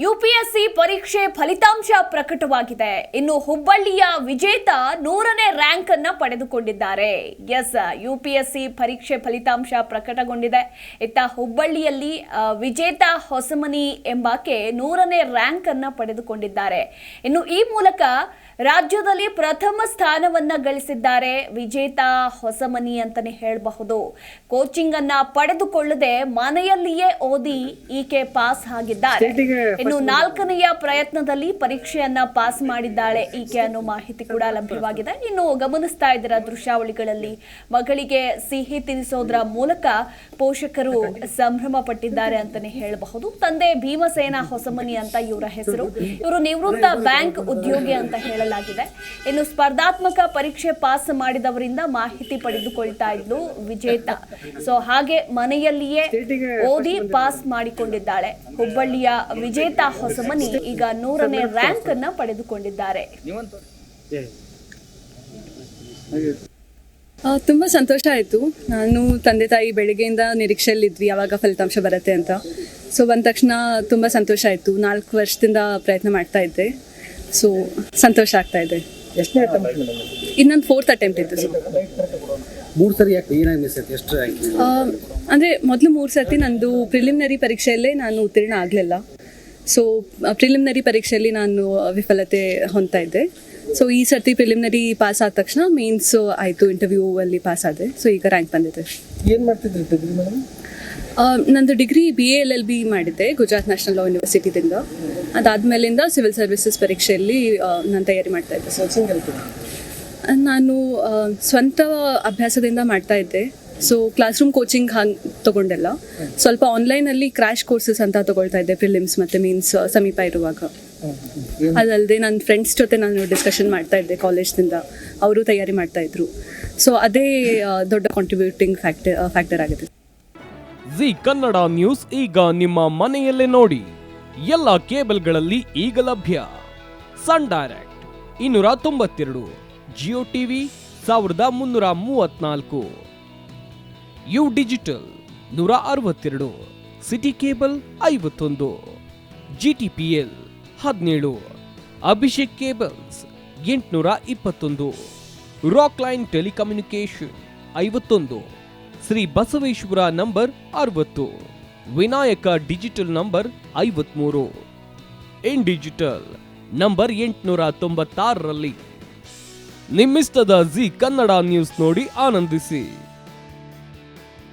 UPSC ಪರೀಕ್ಷೆ ಫಲಿತಾಂಶ ಪ್ರಕಟವಾಗಿದೆ. ಇನ್ನು ಹುಬ್ಬಳ್ಳಿಯ ವಿಜೇತ 100ನೇ ರ್ಯಾಂಕ್ ಅನ್ನು ಪಡೆದುಕೊಂಡಿದ್ದಾರೆ. ಯುಪಿಎಸ್ಸಿ ಪರೀಕ್ಷೆ ಫಲಿತಾಂಶ ಪ್ರಕಟಗೊಂಡಿದೆ. ಇತ್ತ ಹುಬ್ಬಳ್ಳಿಯಲ್ಲಿ ವಿಜೇತ ಹೊಸಮನಿ ಎಂಬಾಕೆ 100ನೇ ರ್ಯಾಂಕ್ ಅನ್ನು ಪಡೆದುಕೊಂಡಿದ್ದಾರೆ. ಇನ್ನು ಈ ಮೂಲಕ ರಾಜ್ಯದಲ್ಲಿ ಪ್ರಥಮ ಸ್ಥಾನವನ್ನ ಗಳಿಸಿದ್ದಾರೆ ವಿಜೇತ ಹೊಸಮನಿ ಅಂತಾನೆ ಹೇಳಬಹುದು. ಕೋಚಿಂಗ್ ಅನ್ನ ಪಡೆದುಕೊಳ್ಳದೆ ಮನೆಯಲ್ಲಿಯೇ ಓದಿ ಈಕೆ ಪಾಸ್ ಆಗಿದ್ದಾರೆ. ಇನ್ನು 4ನೆಯ ಪ್ರಯತ್ನದಲ್ಲಿ ಪರೀಕ್ಷೆಯನ್ನ ಪಾಸ್ ಮಾಡಿದ್ದಾಳೆ ಈಕೆ ಅನ್ನೋ ಮಾಹಿತಿ ಕೂಡ ಲಭ್ಯವಾಗಿದೆ. ಇನ್ನು ಗಮನಿಸ್ತಾ ಇದ್ದೀರಾ ದೃಶ್ಯಾವಳಿಗಳಲ್ಲಿ ಮಗಳಿಗೆ ಸಿಹಿ ತಿನ್ನಿಸೋದ್ರ ಮೂಲಕ ಪೋಷಕರು ಸಂಭ್ರಮ ಪಟ್ಟಿದ್ದಾರೆ ಅಂತಾನೆ ಹೇಳಬಹುದು. ತಂದೆ ಭೀಮಸೇನ ಹೊಸಮನಿ ಅಂತ ಇವರ ಹೆಸರು. ಇವರು ನಿವೃತ್ತ ಬ್ಯಾಂಕ್ ಉದ್ಯೋಗಿ ಅಂತ ಹೇಳಲಾಗಿದೆ. ಇನ್ನು ಸ್ಪರ್ಧಾತ್ಮಕ ಪರೀಕ್ಷೆ ಪಾಸ್ ಮಾಡಿದವರಿಂದ ಮಾಹಿತಿ ಪಡೆದುಕೊಳ್ತಾ ಇದ್ಲು ವಿಜೇತ. ಹಾಗೆ ಮನೆಯಲ್ಲಿಯೇ ಓದಿ ಪಾಸ್ ಮಾಡಿಕೊಂಡಿದ್ದಾಳೆ. ಹುಬ್ಬಳ್ಳಿಯ ವಿಜೇತ ಹೊಸಮನಿ ಈಗ 100ನೇ ರ್ಯಾಂಕ್ ಅನ್ನ ಪಡೆದುಕೊಂಡಿದ್ದಾರೆ. ತುಂಬ ಸಂತೋಷ ಆಯಿತು. ನಾನು ತಂದೆ ತಾಯಿ ಬೆಳಗ್ಗೆಯಿಂದ ನಿರೀಕ್ಷೆಯಲ್ಲಿದ್ವಿ ಯಾವಾಗ ಫಲಿತಾಂಶ ಬರುತ್ತೆ ಅಂತ. ಬಂದ ತಕ್ಷಣ ತುಂಬ ಸಂತೋಷ ಆಯಿತು. 4 ವರ್ಷದಿಂದ ಪ್ರಯತ್ನ ಮಾಡ್ತಾ ಇದ್ದೆ. ಸಂತೋಷ ಆಗ್ತಾ ಇದೆ. ಇನ್ನೊಂದು 4th ಅಟೆಂಪ್ಟ್ ಇತ್ತು. ಅಂದರೆ ಮೊದಲು 3 ಸರ್ತಿ ನಂದು ಪ್ರಿಲಿಮಿನರಿ ಪರೀಕ್ಷೆಯಲ್ಲೇ ನಾನು ಉತ್ತೀರ್ಣ ಆಗಲಿಲ್ಲ. ಪ್ರಿಲಿಮಿನರಿ ಪರೀಕ್ಷೆಯಲ್ಲಿ ನಾನು ವಿಫಲತೆ ಹೊಂದ್ತಾ ಇದ್ದೆ. ಈ ಸರ್ತಿ ಪ್ರಿಲಿಮಿನರಿ ಪಾಸ್ ಆದ ತಕ್ಷಣ ಮೇನ್ಸ್ ಆಯಿತು, ಇಂಟರ್ವ್ಯೂ ಅಲ್ಲಿ ಪಾಸ್ ಆದೆ. ಈಗ ರ್ಯಾಂಕ್ ಬಂದಿದೆ. ಏನು ಮಾಡ್ತಿದ್ರಿ ಡಿಗ್ರಿ ಮೇಡಮ್? ನಂದು ಡಿಗ್ರಿ BA LLB ಮಾಡಿದ್ದೆ ಗುಜರಾತ್ ನ್ಯಾಷನಲ್ ಲಾ ಯೂನಿವರ್ಸಿಟಿದಿಂದ. ಅದಾದಮೇಲಿಂದ ಸಿವಿಲ್ ಸರ್ವಿಸಸ್ ಪರೀಕ್ಷೆಯಲ್ಲಿ ನಾನು ತಯಾರಿ ಮಾಡ್ತಾ ಇದ್ದೆ. ನಾನು ಸ್ವಂತ ಅಭ್ಯಾಸದಿಂದ ಮಾಡ್ತಾ ಇದ್ದೆ. ಕ್ಲಾಸ್ ರೂಮ್ ಕೋಚಿಂಗ್ ಹಾಗೆ ತೊಗೊಂಡೆಲ್ಲ. ಸ್ವಲ್ಪ ಆನ್ಲೈನಲ್ಲಿ ಕ್ರ್ಯಾಶ್ ಕೋರ್ಸಸ್ ಅಂತ ತೊಗೊಳ್ತಾ ಇದ್ದೆ ಪ್ರಿಲಿಮ್ಸ್ ಮತ್ತು ಮೀನ್ಸ್ ಸಮೀಪ ಇರುವಾಗ. ಅದಲ್ಲದೆ ನನ್ನ ಫ್ರೆಂಡ್ಸ್ ಜೊತೆ ನಾನು ಡಿಸ್ಕಷನ್ ಮಾಡ್ತಾ ಇದ್ದೆ ಕಾಲೇಜ್ನಿಂದ. ಅವರು ತಯಾರಿ ಮಾಡ್ತಾ ಇದ್ರು. ಅದೇ ದೊಡ್ಡ ಕಾಂಟ್ರಿಬ್ಯೂಟಿಂಗ್ ಫ್ಯಾಕ್ಟರ್ ಆಗಿದೆ. ಜಿ ಕನ್ನಡ ನ್ಯೂಸ್ ಈಗ ನಿಮ್ಮ ಮನೆಯಲ್ಲೇ ನೋಡಿ. ಎಲ್ಲ ಕೇಬಲ್ಗಳಲ್ಲಿ ಈಗ ಲಭ್ಯ. Sun Direct 292, Jio TV 1334, U digital 162, city cable 51, GTPL 17, Abhishek cables 821, rock line telecommunication 51, Shri Basaveshwara number 60, Vinayaka digital number 53, in digital number 896ರಲ್ಲಿ ನಿಮ್ಮಿಸ್ತದ ಜಿ ಕನ್ನಡ ನ್ಯೂಸ್ ನೋಡಿ ಆನಂದಿಸಿ.